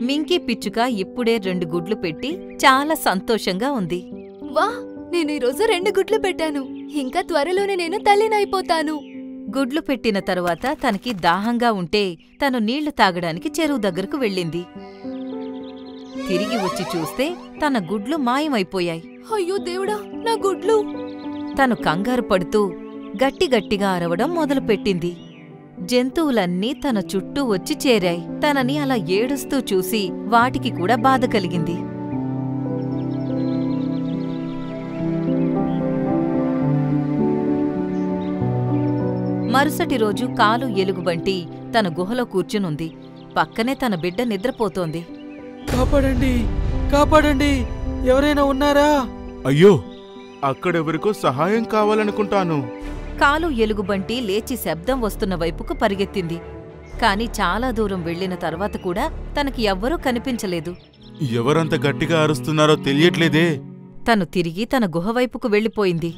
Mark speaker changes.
Speaker 1: Minky పిచ్చుక ఇప్పుడే 2 గుడ్లు పెట్టి చాలా సంతోషంగా ఉంది.
Speaker 2: వా, నేను ఈరోజు 2 గుడ్లు పెట్టాను. ఇంకా త్వరలోనే నేను తల్లినైపోతాను.
Speaker 1: గుడ్లు పెట్టిన తరువాత తనకి దాహంగా ఉంటే తను నీళ్లు తాగడానికి చెరువు దగ్గరకు వెళ్ళింది. తిరిగి వచ్చి చూస్తే తన గుడ్లు మాయమైపోయాయి.
Speaker 2: అయ్యో దేవుడా, నా గుడ్లు!
Speaker 1: తను కంగారు పడుతూ గట్టిగట్టిగా అరవడం మొదలుపెట్టింది. జంతువులన్నీ తన చుట్టూ వచ్చి చేరాయి. తనని అలా ఏడుస్తూ చూసి వాటికి కూడా బాధ కలిగింది. మరుసటి రోజు కాలు ఎలుగుబంటి తన గుహలో కూర్చునుంది. పక్కనే తన బిడ్డ నిద్రపోతోంది.
Speaker 3: కాపాడండి, కాపాడండి, ఎవరైనా ఉన్నారా?
Speaker 4: అయ్యో, అక్కడెవరికో సహాయం కావాలనుకుంటాను.
Speaker 1: కాలు ఎలుగుబంటి లేచి శబ్దం వస్తున్న వైపుకు పరిగెత్తింది. కాని చాలా దూరం వెళ్లిన తర్వాత కూడా తనకి ఎవ్వరూ కనిపించలేదు.
Speaker 4: ఎవరంత గట్టిగా అరుస్తున్నారో తెలియట్లేదే.
Speaker 1: తను తిరిగి తన గుహవైపుకు వెళ్ళిపోయింది.